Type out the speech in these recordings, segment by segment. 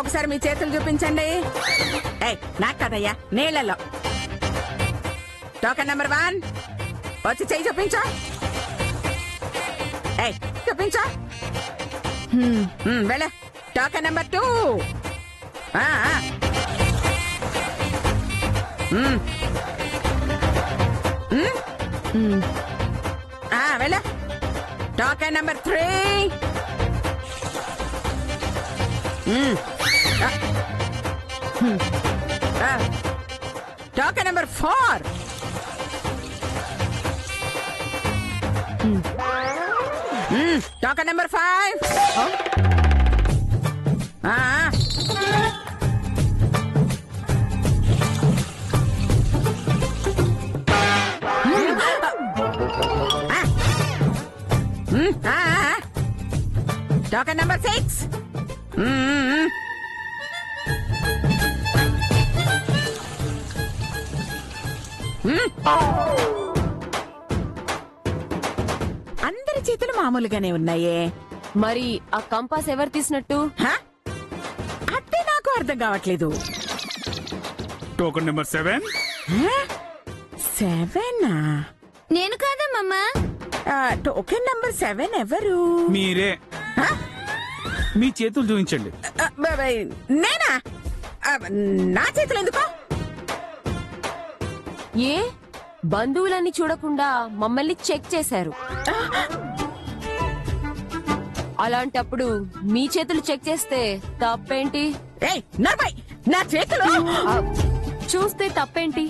ఒకసారి మీ చేతులు చూపించండి. ఏయ్, నాకు కదయ్యా, నీళ్ళలో. టోకెన్ నెంబర్ 1 వచ్చి చెయ్యి చూపించా. ఏయ్, చూపించా. వెళ్ళ. Token number 2. వెళ్ళ. Token number 3. Token number 4. Token number 5. Token number 6. అందరి చేతులు మామూలుగానే ఉన్నాయే. మరి ఆ కంపాస్ ఎవరు తీసినట్టు? అదే నాకు అర్థం కావట్లేదు. Token number 7. 7 నేను కాదమ్మా. టోకెన్ నెంబర్ 7 ఎవరు? మీరే. మీ చేతులు చూపించండి. నేనా? నా చేతులు ఎందుకో? ఏ బంధువులన్నీ చూడకుండా మమ్మల్ని చెక్ చేశారు. అలాంటప్పుడు మీ చేతులు చెక్ చేస్తే తప్పేంటి? ఏయ్, నర్మయ్, నా చేతులు చూస్తే తప్పేంటి?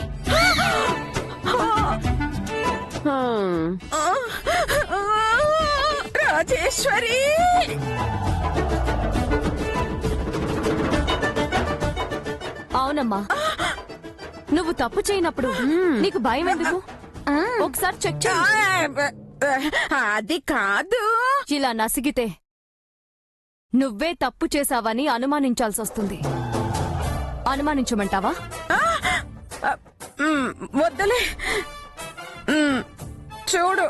రాజేశ్వరి, అవునమ్మా, నువ్వు తప్పు చేయనప్పుడు నీకు భయం ఎందుకు? ఒకసారి చెక్ చేయి. అది కాదు. ఇలా నసిగితే నువ్వే తప్పు చేశావని అనుమానించాల్సి వస్తుంది. అనుమానించమంటావా? వద్దులే. చూడు.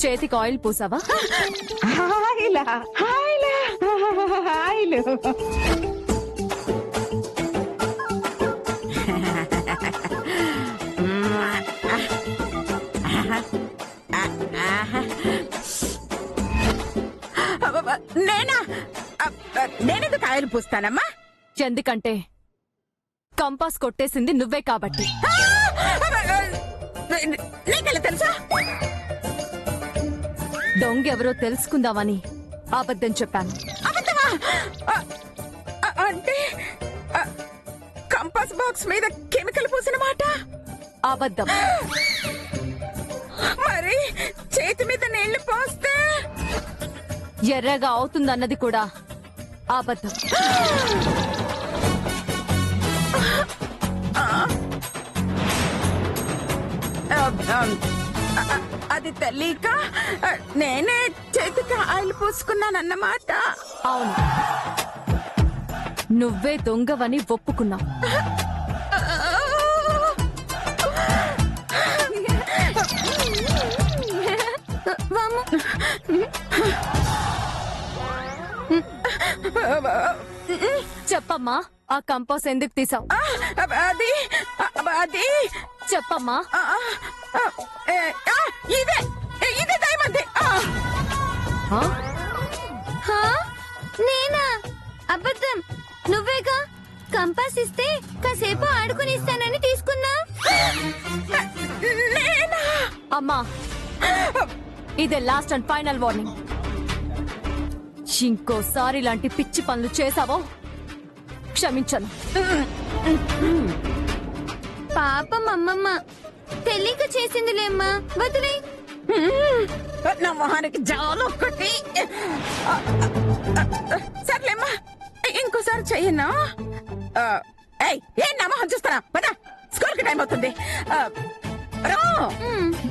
చేతికి ఆయిల్ పూసావా? నేనా? నేనెందుకు ఆయిల్ పూస్తానమ్మా? ఎందుకంటే కంపాస్ కొట్టేసింది నువ్వే కాబట్టి. నీకెలా తెలుసా? దొంగెవరో తెలుసుకుందామని అబద్ధం చెప్పాను. అబద్ధమా? అంటే కంపాస్ బాక్స్ మీద కెమికల్ పూసిన మాట అబద్ధం. మరి చేతి మీద నీళ్లు పోస్తే ఎర్రగా అవుతుందన్నది కూడా అబద్ధం. అది తెలియక నేనే చేతికి ఆయిల్ పూసుకున్నానన్నమాట. అవును, నువ్వే దొంగవని ఒప్పుకున్నావు. చెప్పమ్మా, ఆ కంపాస్ ఎందుకు తీసావు? అది అది చెప్పమ్మా. ఇదే ఇదే డైమండ్. నేనా? అబద్ధం. నువ్వేగా కంపాస్ ఇస్తే కాసేపు ఆడుకుని ఇస్తానని తీసుకున్నా. అమ్మా, ఇదే లాస్ట్ అండ్ ఫైనల్ వార్నింగ్. ఇంకోసారి ఇలాంటి పిచ్చి పనులు చేసావో క్షమించను. పాపం అమ్మమ్మ తెలియక చేసిందిలేమ్మా, వదిలే. నా మొహానికి జాలొక్కటి. సర్లేమ్మా, ఇంకోసారి చెయ్యన్నా. ఏం నా మొహం చూస్తారా? పదా, స్కూల్ కి టైం అవుతుంది.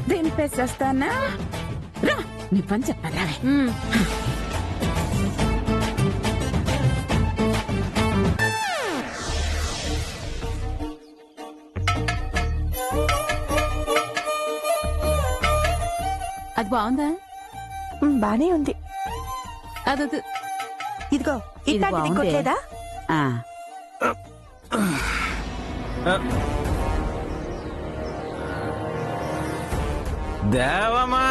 దింపేసేస్తానా? రా నీ పని చెప్పాను రావే. ఉమ్. అది బాగుందా? బానే ఉంది. అదొద్దు. ఇదిగో ఇది ఇట్లాంటిది బాగుందే. ఇంకోట్లేదా? ఆ, దేవమా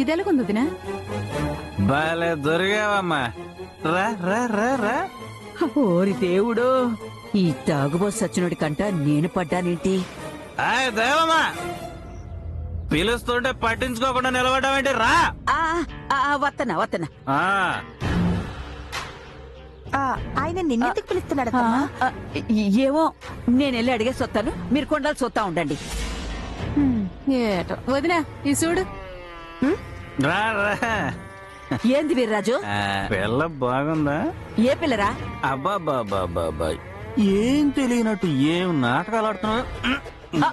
ఇది ఎలాగుంది వదినా? బాలే దొరికావమ్మా. రా రా రా రా. ఓరి దేవుడు, ఈ తాగుబోతు సచ్చినోడి కంట నేను పడ్డానేంటి? ఆయ్ దేవమా, పిలుస్తుంటే పట్టించుకోకుండా నిలబడమేంటి? రా. ఆ, ఆ, వత్తనా వత్తనా. ఆ, ఆయన నిన్నెందుకు పిలుస్తున్నాడు ఆ, అత్తమ్మా? ఆ, ఏమో, నేను వెళ్ళి అడిగేసి వస్తాను, మీరు కొండలు చూస్తా ఉండండి. ఏటో వదినా, ఈ చూడు. రా రా. ఏంది వీర్రాజు? ఆ, పిల్ల బాగుందా? ఏ పిల్లరా? అబ్బాబాబాబాబా, ఏం తెలియనట్టు ఏం నాటకాలు ఆడుతున్నావు?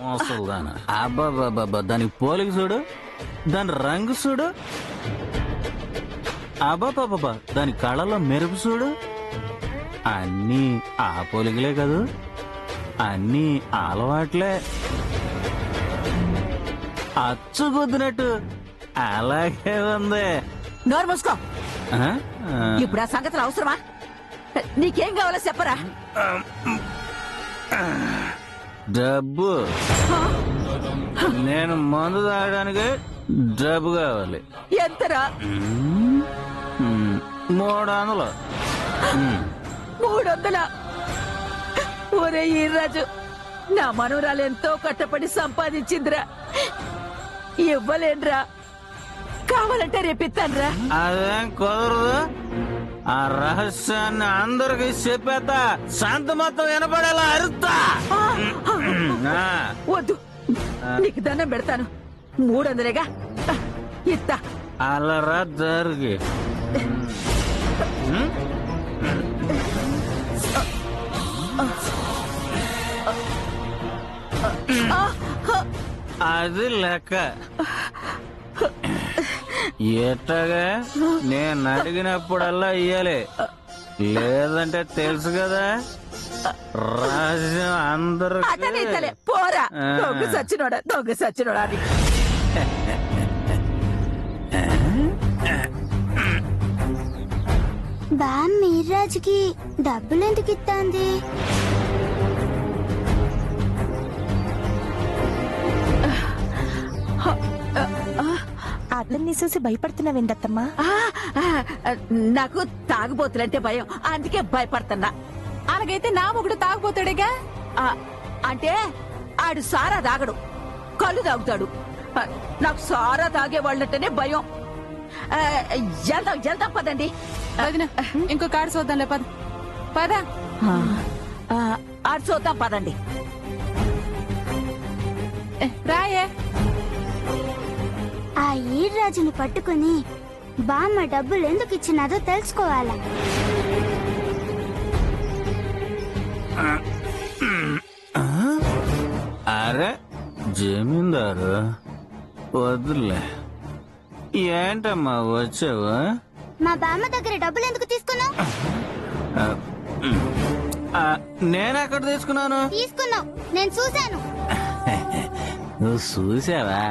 మోసల్దానా. అబ్బాబాబాబా, దానికి పోలిక చూడు, దాని రంగు చూడు. అబ్బాబాబాబా, దాని కళ్ళలో మెరుపు చూడు. అన్నీ ఆ పోలికలే కదూ, అన్నీ అలవాట్లే. అచ్చు గుద్దినట్టు అలాగే ఉంది. నోరు మూసుకో. ఆ? ఆ. ఇప్పుడు ఆ సంగతులు అవసరమా? నీకేం కావాలో చెప్పరా? డబ్బు. నేను మందు తాగడానికి డబ్బు కావాలి. ఎంతరా? 300. 300. ఒరే ఈర్రాజు, నా మనవరాలు ఎంతో కట్టపడి సంపాదించిందిరా, ఇవ్వలేనురా. కావాలంటే రేపిస్తానురా. అదేం కుదరదు. ఆ రహస్యాన్ని అందరికి చెప్పేత శాంత మొత్తం వినపడేలా అరుస్తా. ఆ. వద్దు, నీకు దండం పెడతాను. 300గా ఇత్తా. అలరా జరిగి అది లెక్క. ఎట్టగా నేను అడిగినప్పుడల్లా ఇయ్యాలి, లేదంటే తెలుసు కదా రాజ్యం అతనే అందరికి. తలే పోరా. ఆ. దొంగ సచ్చినోడా, దొంగ సచ్చినోడా అని. బా మీర్రాజుకి డబ్బులు ఎందుకు ఇస్తాంది? అతన్ని చూసి భయపడుతున్నావేంటత్తమ్మా? ఆ, ఆ, నాకు తాగుబోతులంటే భయం, అందుకే భయపడుతున్నా. అలాగైతే నా మొగుడు తాగుపోతాడేగా. ఆ, అంటే ఆడు సారా తాగడు, కళ్ళు తాగుతాడు. ఆ, నాకు సారా తాగే వాళ్ళంటేనే భయం. ఆ, వెళ్దాం పదండి. వదినా, ఇంకో కాడు చూద్దాంలే, పద పద. ఆడు చూద్దాం పదండి. రాయే. ఆ ఈర్రాజుని పట్టుకుని బామ్మ డబ్బులు ఎందుకు ఇచ్చినాదో తెలుసుకోవాలా? అరే జమీందారు, వద్దులే. ఏంటమ్మా వచ్చావు? మా బామ్మ దగ్గర డబ్బులు ఎందుకు తీసుకున్నావు? నేనెక్కడ తీసుకున్నాను? తీసుకున్నావు, నేను చూశాను. నువ్వు చూసావా?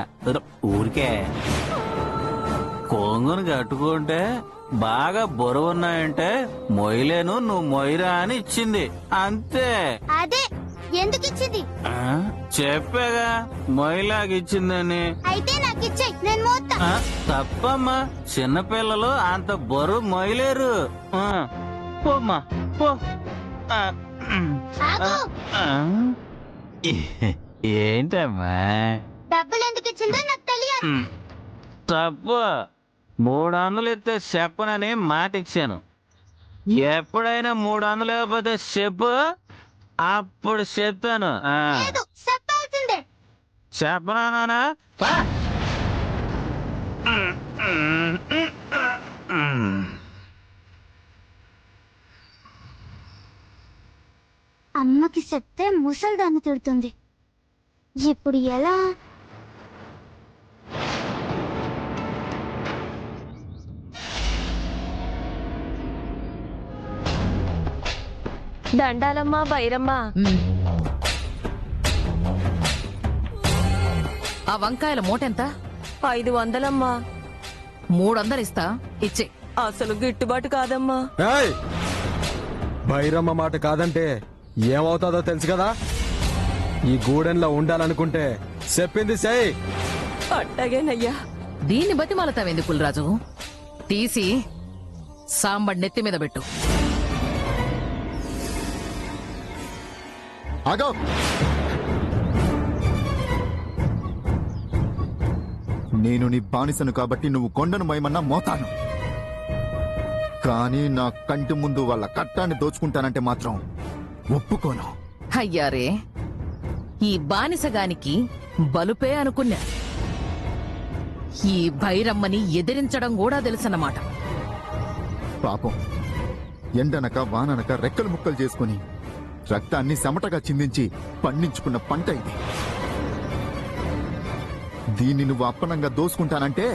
ఊరికే కొంగును కట్టుకుంటే బాగా బరువున్నాయంటే మొయ్యలేను, నువ్వు మొయ్యరా అని ఇచ్చింది అంతే. అదే ఎందుకు ఇచ్చింది? ఆ, చెప్పాగా మొయ్యలాగా ఇచ్చిందని. అయితే నాకు ఇచ్చేయ్, నేను మోస్తా. ఆ, తప్పమ్మా, చిన్నపిల్లలు అంత బరువు మొయ్యలేరు. ఆ, పోమ్మా పో. ఆ, ఆగు. ఆ, ఏంటమ్మా? డబ్బులు ఎందుకు ఇచ్చిందో నాకు తెలియదు. తప్పు. 300 ఇస్తే చెప్పనని మాట ఇచ్చాను. ఎప్పుడైనా 300 లేకపోతే చెప్పు, అప్పుడు చెప్తాను. లేదు, చెప్పాల్సిందే. చెప్పనా? అమ్మకి చెప్తే ముసల్దాన్ని తిడుతుంది. ఇప్పుడు ఎలా? దండాలమ్మా బైరమ్మా. ఆ వంకాయల మూటెంత? 500 300 ఇస్తా, ఇచ్చే. అసలు గిట్టుబాటు కాదమ్మా. ఏయ్! భైరమ్మ మాట కాదంటే ఏమవుతాదో తెలుసు కదా. ఈ గూడెంలో ఉండాలనుకుంటే చెప్పింది సై. అట్టగేనయ్యా. దీన్ని బతిమాలతావేంది పుల్రాజు? తీసి సాంబడి నెత్తి మీద పెట్టు. ఆగో! నేను నీ బానిసను కాబట్టి నువ్వు కొండను మోయమన్నా మోతాను, కానీ నా కంటి ముందు వాళ్ళ కట్టాన్ని దోచుకుంటానంటే మాత్రం ఒప్పుకోను. అయ్యారే, ఈ బానిసగానికి బలుపే అనుకున్నా. ఈ భైరమ్మని ఎదిరించడం కూడా తెలుసన్నమాట. పాపం ఎండనక వాననక రెక్కలు ముక్కలు చేసుకుని రక్తాన్ని చెమటగా చిందించి పండించుకున్న పంట ఇది. దీన్ని నువ్వు అప్పనంగా దోసుకుంటానంటే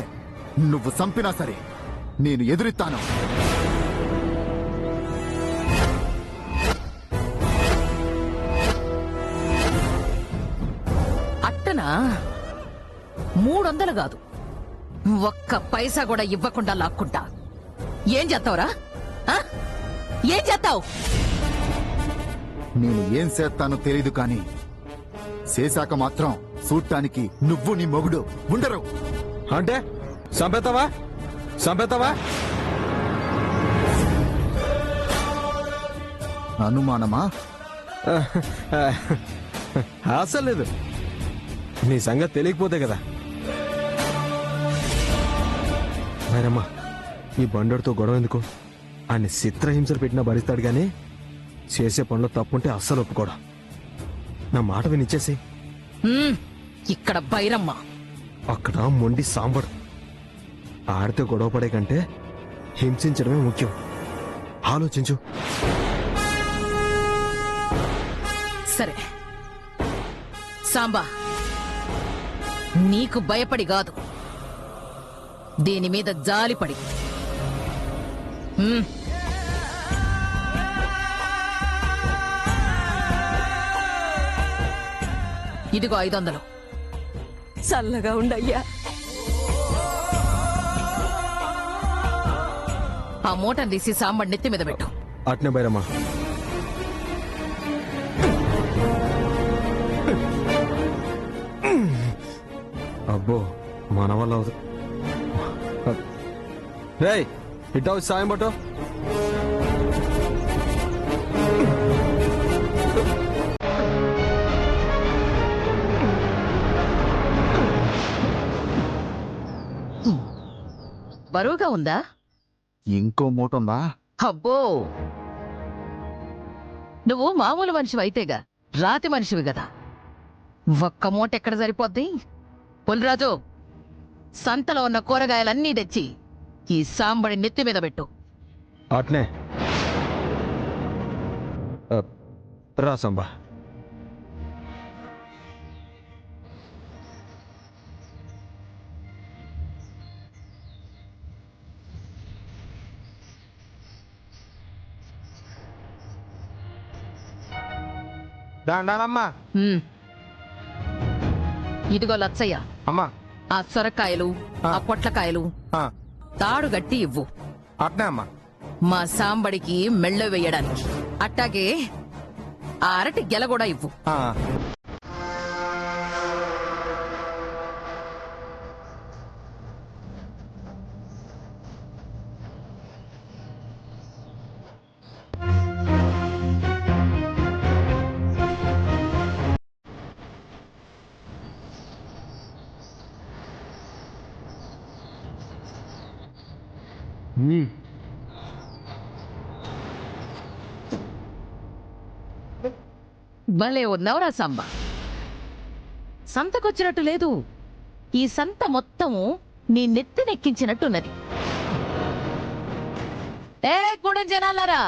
నువ్వు చంపినా సరే నేను ఎదురిస్తాను. అట్టనా? 300 కాదు, ఒక్క పైసా కూడా ఇవ్వకుండా లాక్కుంటా. ఏం చేస్తావురా? ఆ? ఏం చేస్తావు? నేను ఏం చేస్తానో తెలీదు, కానీ చేశాక మాత్రం చూడటానికి నువ్వు నీ మొగుడు ఉండరు. అంటే సంపేతావా? అనుమానమా? అసలు లేదు. నీ సంగతి తెలియకపోతే కదా. భైరమ్మ, ఈ బండడితో గొడవ ఎందుకు? ఆయన చిత్రహింసలు పెట్టినా భరిస్తాడు గాని చేసే పనిలో తప్పుంటే అస్సలు ఒప్పుకోడు. నా మాట వినిచ్చేసి. ఇక్కడ భైరమ్మ, అక్కడ మొండి సాంబడు. ఆడితే గొడవ పడే కంటే హింసించడమే ముఖ్యం. ఆలోచించు. సరే సాంబా, నీకు భయపడి కాదు, దీని మీద జాలిపడి. ఇదిగో 500. చల్లగా ఉండయ్యా. ఆ మూటను తీసి సాంబడి నెత్తి మీద పెట్టు. అట్నే భైరమ్మ. అబ్బో, మన వల్ల అవదు. రేయ్, ఇట్టా వచ్చి సాయం పట్టు. బరువుగా ఉందా? ఇంకో మూట ఉందా? అబ్బో, నువ్వు మామూలు మనిషివి అయితేగా, రాతి మనిషివి కదా. ఒక్క మూట ఎక్కడ సరిపోద్ది? పుల్రాజు, సంతలో ఉన్న కూరగాయలన్నీ తెచ్చి ఈ సాంబడి నెత్తి మీద పెట్టు. అట్నే రా సంబా. దండాలమ్మా. ఇదిగో లచ్చయ్య, అమ్మా. ఆ సొరకాయలు, ఆ పొట్లకాయలు తాడు గట్టి ఇవ్వు. అట్నే అమ్మా. మా సాంబడికి మెళ్ళ వేయడానికి. అట్టాగే ఆ అరటి గెల కూడా ఇవ్వు. భలే ఉన్నావురా సాంబ. సంతకొచ్చినట్టు లేదు, ఈ సంత మొత్తము నీ నెత్తినెక్కించినట్టున్నది. ఏ కూడా జనాలారా,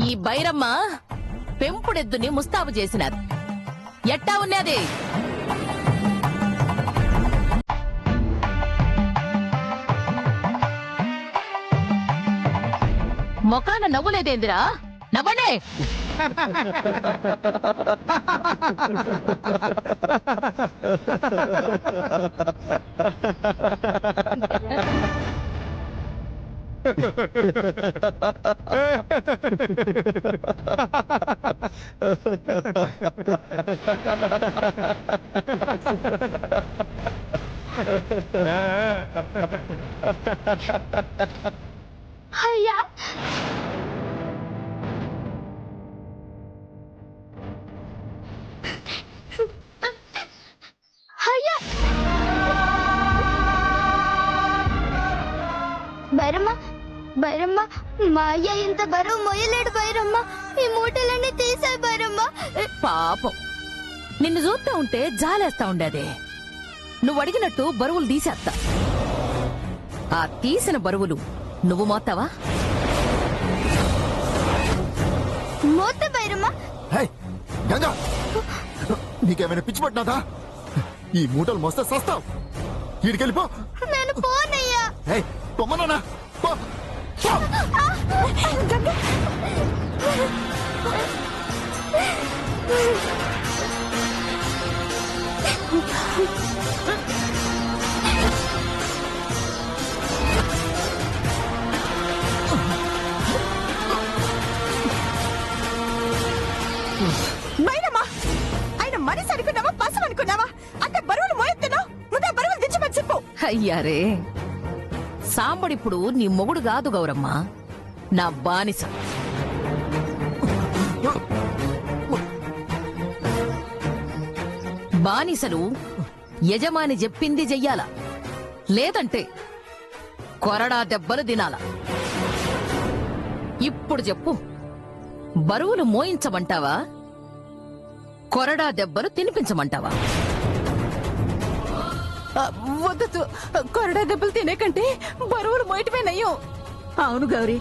ఈ బైరమ్మ పెంపుడెద్దుని ముస్తాబు చేసినారు. ఎట్టా ఉన్నది? మొకాన నవ్వులేదేందిరా? నవ్వండి. అయ్యా అయ్యా బైరమ్మ బైరమ్మ, మా అయ్య ఇంత బరువు మొయ్యలేడు బైరమ్మ. ఈ మూటలన్నీ తీసాయి బైరమ్మ. పాపం, నిన్ను చూస్తా ఉంటే జాలేస్తా ఉండేది. నువ్వు అడిగినట్టు బరువులు తీసేస్తా. ఆ తీసిన బరువులు నువ్వు మోస్తావా? మోత బైరమ్మ. హే, గంగా నీకేమైనా పిచ్చి పట్టినాదా? ఈ మూటలు మోస్తే సస్తావు. ఈడికెళ్ళిపో. నేను పోనయ్యా. హే, పొమ్మనా పో. మైనమ్మా, ఆయన మనిషి అనుకున్నావా పశువు అనుకున్నావా? అంటే బరువులు మోయెత్తున్నావు. ముందే బరువులు దించమని చెప్పు. అయ్యారే, సాంబడిప్పుడు నీ మొగుడు కాదు గౌరమ్మ, నా బానిస. బానిసలు యజమాని చెప్పింది చెయ్యాల, లేదంటే కొరడా దెబ్బలు తినాల. ఇప్పుడు చెప్పు, బరువులు మోయించమంటావా, కొరడా దెబ్బలు తినిపించమంటావా? వద్దు, కొరడా దెబ్బలు తినేకంటే బరువులు మోయటమేనయ్యో. అవును గౌరీ,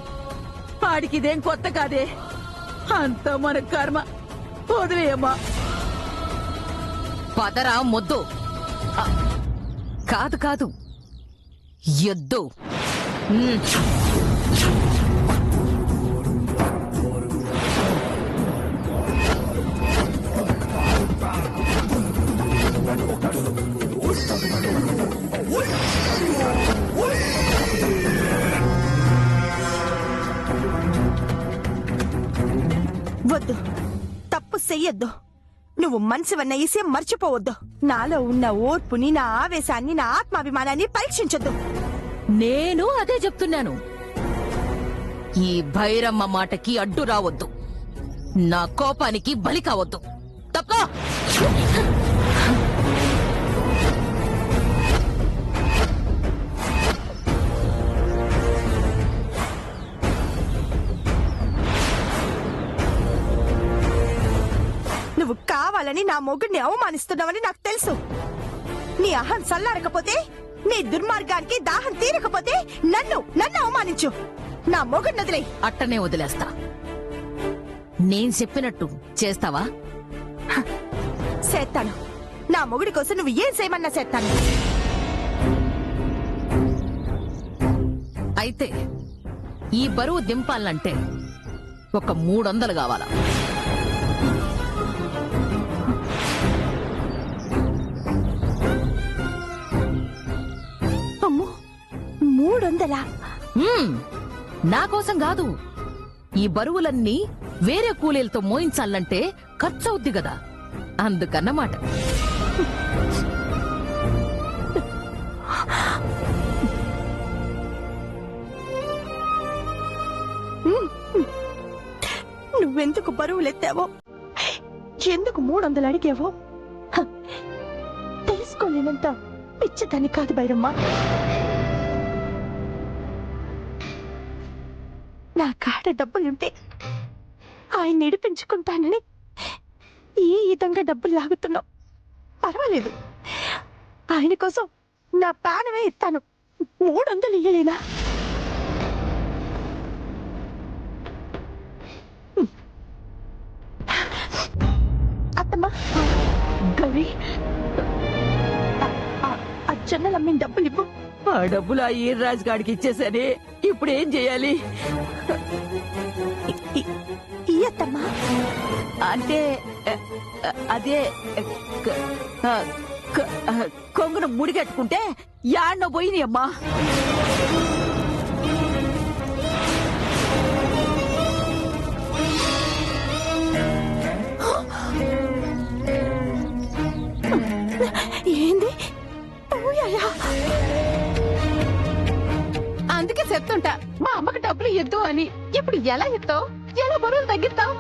వాడికి ఇదేం కొత్త కాదే. అంతా మన కర్మ. వదిలేయమ్మా. పదరా మొద్దు. కాదు కాదు, ఎద్దు. వద్దు, తప్పు చెయ్యొద్దు. నువ్వు మనసువన్న విషయం మర్చిపోవద్దు. నాలో ఉన్న ఓర్పుని, నా ఆవేశాన్ని, నా ఆత్మాభిమానాన్ని పరీక్షించొద్దు. నేను అదే చెప్తున్నాను. ఈ భైరమ్మ మాటకి అడ్డు రావద్దు, నా కోపానికి బలి కావద్దు. తప్ప నువ్వు కావాలని నా మొగుడిని అవమానిస్తున్నావని నాకు తెలుసు. నీ అహం చల్లారకపోతే, నీ దుర్మార్గానికి దాహం తీరకపోతే నన్ను అవమానించు. నా మొగుడిని వదిలే. అట్టనే వదిలేస్తా. నేను చెప్పినట్టు చేస్తావా? చేస్తాను. నా మొగుడి కోసం నువ్వు ఏం చేయమన్నా చేస్తాను. అయితే ఈ బరువు దింపాలంటే ఒక 300 కావాలా? అమ్మో, 300? నా కోసం కాదు. ఈ బరువులన్నీ వేరే కూలీలతో మోయించాలంటే ఖర్చవుద్ది కదా, అందుకన్నమాట. నువ్వెందుకు బరువులెత్తావో, ఎందుకు 300 అడిగావో తెలుసుకోలేనంత పిచ్చిదాన్ని కాదు బైరమ్మ. నా కాడ డబ్బులుంటే ఆయన నడిపించుకుంటానని ఈ విధంగా డబ్బులు లాగుతున్నావు. పర్వాలేదు, ఆయన కోసం నా ప్రాణమే ఇస్తాను. 300 ఇయ్యలేనా? ఇవ్వమ్మా. గౌరీ ఆ జొన్నలు అమ్మిన డబ్బులు ఇవ్వు. ఆ డబ్బులు ఆ ఈర్రాజు గాడికి ఇచ్చేసరి ఇప్పుడు ఏం చేయాలి? ఇయ్యత్తమ్మా. అంటే అదే కొంగును ముడిగట్టుకుంటే యాడ్నో పోయినాయి అమ్మా. ఏంది? ఓయయ్యా. అందుకే చెప్తుంటా మా అమ్మకి డబ్బులు ఇద్దు అని. ఇప్పుడు ఎలా ఇస్తావు? ఎలా బరువులు తగ్గిస్తావు?